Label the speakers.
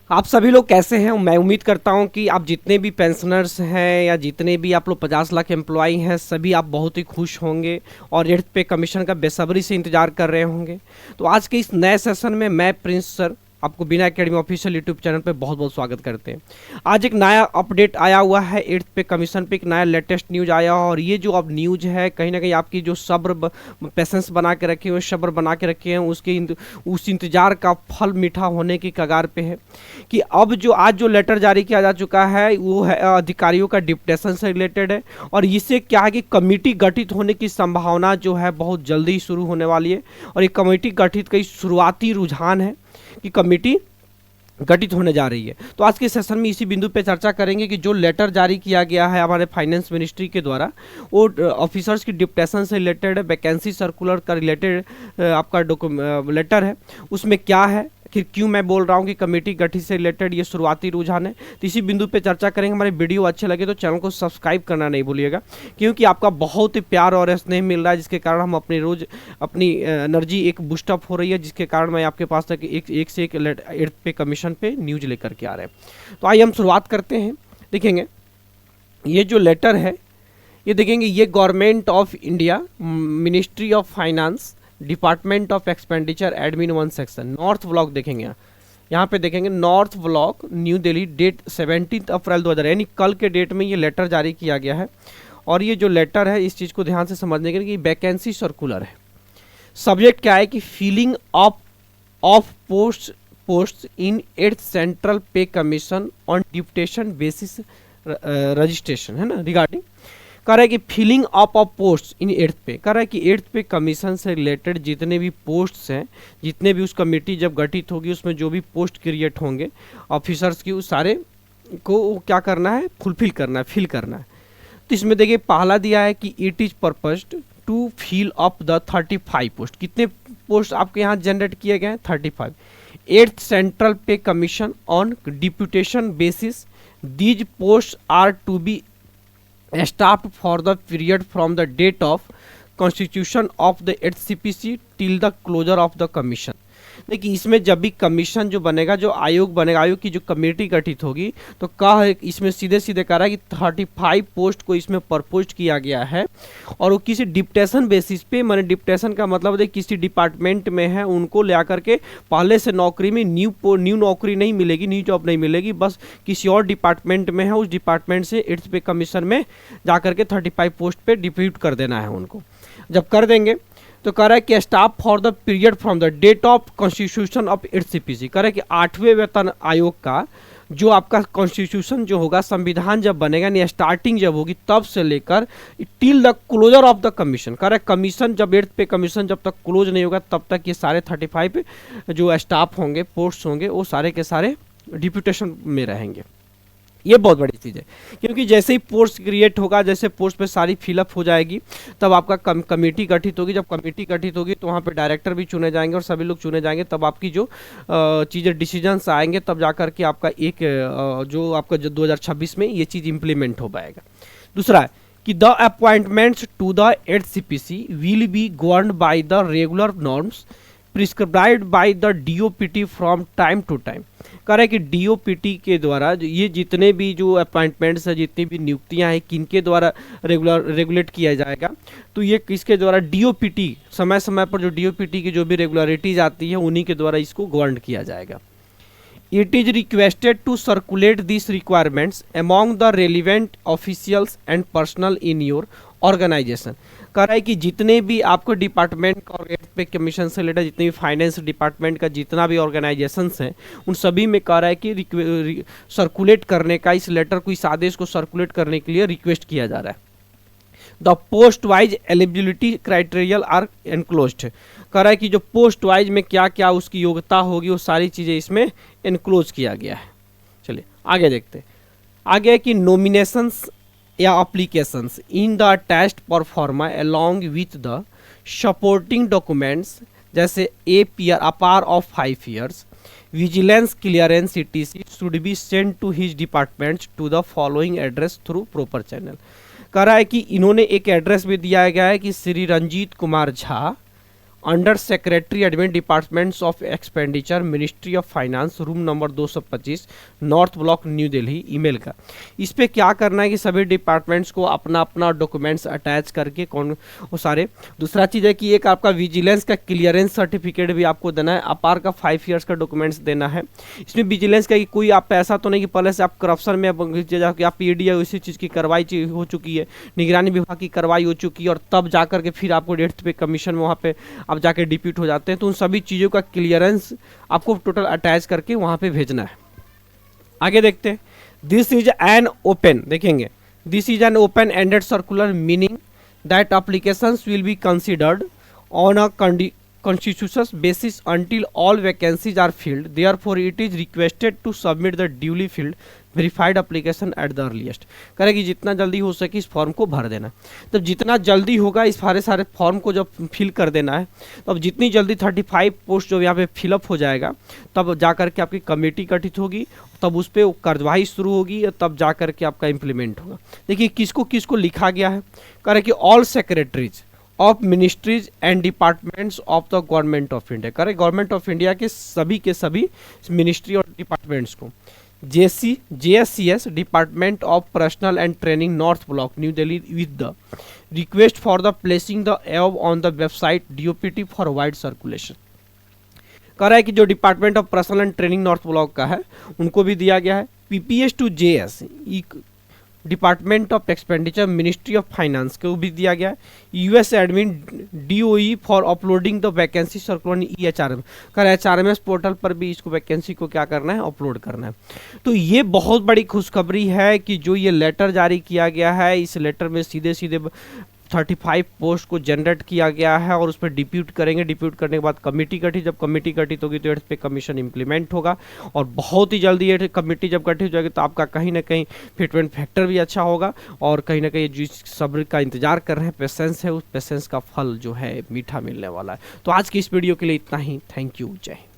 Speaker 1: आप सभी लोग कैसे हैं? मैं उम्मीद करता हूं कि आप जितने भी पेंशनर्स हैं या जितने भी आप लोग 50 लाख एम्प्लॉय हैं, सभी आप बहुत ही खुश होंगे और 8th पे कमीशन का बेसब्री से इंतजार कर रहे होंगे। तो आज के इस नए सेशन में मैं प्रिंस सर आपको बिना एकेडमी ऑफिशियल यूट्यूब चैनल पे बहुत बहुत स्वागत करते हैं। आज एक नया अपडेट आया हुआ है 8th पे कमीशन पे, एक नया लेटेस्ट न्यूज आया और ये जो अब न्यूज है कहीं ना कहीं आपकी जो सब्र पेशेंस बना के रखे हुए, सब्र बना के रखे हैं, उस इंतजार का फल मीठा होने की कगार पे है कि अब जो आज जो लेटर जारी किया जा चुका है वो है अधिकारियों का डिप्टेशन से रिलेटेड है। और इससे क्या है कि कमेटी गठित होने की संभावना जो है बहुत जल्दी ही शुरू होने वाली है और ये कमेटी गठित का शुरुआती रुझान है कि कमेटी गठित होने जा रही है। तो आज के सेशन में इसी बिंदु पे चर्चा करेंगे कि जो लेटर जारी किया गया है हमारे फाइनेंस मिनिस्ट्री के द्वारा, वो ऑफिसर्स की डिप्टेशन से रिलेटेड है, वैकेंसी सर्कुलर का रिलेटेड आपका लेटर है, उसमें क्या है, फिर क्यों मैं बोल रहा हूँ कि कमेटी गठित से रिलेटेड ये शुरुआती रुझान है। तो इसी बिंदु पे चर्चा करेंगे। हमारे वीडियो अच्छे लगे तो चैनल को सब्सक्राइब करना नहीं भूलिएगा, क्योंकि आपका बहुत ही प्यार और स्नेह मिल रहा है, जिसके कारण हम अपनी रोज अपनी एनर्जी एक बूस्टअप हो रही है, जिसके कारण मैं आपके पास तक एक से एक 8th पे कमीशन पे न्यूज लेकर के आ रहे हैं। तो आइए हम शुरुआत करते हैं। देखेंगे ये जो लेटर है, ये देखेंगे ये government of India, ministry of finance, department of expenditure, admin 1 section, north block. देखेंगे यहाँ पे देखेंगे north block, new Delhi, date 17 April 2000, यानी कल के डेट में ये लेटर जारी किया गया है। और ये जो लेटर है, इस चीज़ को ध्यान से समझने के लिए, वैकेंसी सर्कुलर है। सब्जेक्ट क्या है कि filling of post in 8th central pay commission on deputation basis registration, है ना, रिगार्डिंग कह रहा है कि filling up of post in 8th pay, कह रहा है कि 8th पे कमीशन से रिलेटेड जितने भी पोस्ट्स हैं, जितने भी उस कमेटी जब गठित होगी उसमें जो भी पोस्ट क्रिएट होंगे ऑफिसर्स की, उस सारे को क्या करना है, फुलफिल करना है, फिल करना है। तो इसमें देखिए पहला दिया है कि it is purposed to fill up the 35 post. कितने पोस्ट आपके यहाँ जनरेट किए गए हैं? 35। 8th central pay commission on deputation basis, these post are to be staffed for the period from the date of constitution of the HCPC till the closure of the commission। देखिए इसमें जब भी commission जो बनेगा, जो आयोग बनेगा, आयोग की जो कमेटी गठित होगी, तो कहा है इसमें सीधे सीधे कह रहा है कि 35 पोस्ट को इसमें प्रपोज किया गया है और वो किसी डिप्टेशन बेसिस पे, मैंने डिप्टेशन का मतलब है किसी डिपार्टमेंट में है उनको ले आकर के पहले से नौकरी में न्यू नौकरी नहीं मिलेगी, न्यू जॉब नहीं मिलेगी, बस किसी और डिपार्टमेंट में है, उस डिपार्टमेंट से 8th पे कमीशन में जाकर के 35 पोस्ट पे डिप्यूट कर देना है उनको। जब कर देंगे तो कह रहा है कि staff for the period from the date of constitution of 8CPC, कह रहा है कि 8वें वेतन आयोग का जो आपका कॉन्स्टिट्यूशन जो होगा, संविधान जब बनेगा, यानी स्टार्टिंग जब होगी तब से लेकर till the closure of the commission, कह रहा है कमीशन जब 8th पे कमीशन जब तक क्लोज नहीं होगा तब तक ये सारे 35 जो स्टाफ होंगे, पोस्ट होंगे, वो सारे के सारे डिप्यूटेशन में रहेंगे। ये बहुत बड़ी चीज़ है, क्योंकि जैसे ही पोस्ट क्रिएट होगा, जैसे पोस्ट पे सारी फिलअप हो जाएगी, तब आपका कमेटी गठित होगी। जब कमेटी गठित होगी तो वहाँ पे डायरेक्टर भी चुने जाएंगे और सभी लोग चुने जाएंगे, तब आपकी जो चीज़ें डिसीजंस आएंगे, तब जाकर के आपका जो आपका 2026 में ये चीज़ इंप्लीमेंट हो पाएगा। दूसरा है कि the appointments to the 8CPC will be governed by the regular norms prescribed by the DOPT from time to time. कह रहा है कि DOPT के द्वारा ये जितने भी जो अपॉइंटमेंट्स है, जितनी भी नियुक्तियां हैं, किनके द्वारा रेगुलेट किया जाएगा, तो ये किसके द्वारा, DOPT, समय समय पर जो DOPT की जो भी रेगुलरिटीज आती है उन्हीं के द्वारा इसको गवर्न किया जाएगा। It is requested to circulate this requirements among the relevant officials and personnel in your organisation. कह रहा है कि जितने भी आपको डिपार्टमेंट और 8th पे कमीशन से रिलेटेड जितने भी फाइनेंस डिपार्टमेंट का जितना भी ऑर्गेनाइजेशंस हैं, उन सभी में कह रहा है कि सर्कुलेट करने का, इस लेटर को, इस आदेश को सर्कुलेट करने के लिए रिक्वेस्ट किया जा रहा है। The post wise eligibility criteria are enclosed. कह रहा है कि जो पोस्ट वाइज में क्या क्या उसकी योग्यता होगी, वो सारी चीज़ें इसमें एनक्लोज किया गया है। चलिए आगे देखते हैं। आगे है कि नॉमिनेशंस या applications in the test proforma along with the supporting documents, जैसे APR APAR of 5 years, vigilance clearance etc should be send to his departments to the following address through proper channel. कह रहा है कि इन्होंने एक address भी दिया गया है कि Shri Ranjit Kumar Jha under secretary admin departments of expenditure ministry of finance room number 225 north block new Delhi email का। इस पे क्या करना है कि सभी डिपार्टमेंट्स को अपना अपना डॉक्यूमेंट्स अटैच करके कौन वो सारे। दूसरा चीज़ है कि एक आपका विजिलेंस का क्लियरेंस सर्टिफिकेट भी आपको देना है, अपार का 5 ईयर्स का डॉक्यूमेंट्स देना है। इसमें विजिलेंस का कि कोई आप ऐसा तो नहीं कि पहले से आप करप्शन में जाके आप ईडी उसी चीज़ की कार्रवाई हो चुकी है, निगरानी विभाग की कार्रवाई हो चुकी है और तब जा करके फिर आपको डेथ पे कमीशन में वहाँ पे आप जाके डिप्यूट हो जाते हैं। तो उन सभी चीज़ों का क्लियरेंस आपको टोटल अटैच करके वहाँ पे भेजना है। आगे देखते हैं। दिस इज एन ओपन, देखेंगे this is an open ended circular meaning that applications will be considered on a constitutional basis until all vacancies are filled. Therefore it is requested to submit the duly filled verified application at the earliest. करें कि जितना जल्दी हो सके इस form को भर देना। तब जितना जल्दी होगा इस सारे फॉर्म को जब फिल कर देना है, तब जितनी जल्दी 35 पोस्ट जो यहाँ पे फिलअप हो जाएगा तब जा कर के आपकी कमेटी गठित होगी, तब उस पर कार्यवाही शुरू होगी, तब जा कर के आपका इम्प्लीमेंट होगा। देखिए किसको किसको लिखा गया है। करें कि all secretaries of ministries and departments of the government of India. करें गवर्नमेंट ऑफ इंडिया के सभी मिनिस्ट्री और डिपार्टमेंट्स को। JSCS department of personal and training north block new Delhi with the request for the placing the above on the website DOPT for wide circulation. कह रहा है कि जो department of personal and training north block का है उनको भी दिया गया है। PPS to JS department of expenditure ministry of finance को भी दिया गया है। US admin DOE for uploading the vacancy circular EHRM। कर HRMS पोर्टल पर भी इसको वैकेंसी को क्या करना है, अपलोड करना है। तो ये बहुत बड़ी खुशखबरी है कि जो ये लेटर जारी किया गया है, इस लेटर में सीधे सीधे 35 पोस्ट को जनरेट किया गया है और उस पर डिप्यूट करेंगे। डिप्यूट करने के बाद कमेटी गठित, जब कमेटी गठित होगी तो 8th पे कमीशन इंप्लीमेंट होगा और बहुत ही जल्दी ये कमेटी जब गठित हो जाएगी तो आपका कहीं ना कहीं फिटमेंट फैक्टर भी अच्छा होगा और कहीं ना कहीं जिस सब्र का इंतजार कर रहे हैं, पेशेंस है, उस पेशेंस का फल जो है मीठा मिलने वाला है। तो आज की इस वीडियो के लिए इतना ही। थैंक यू, जय हिंद।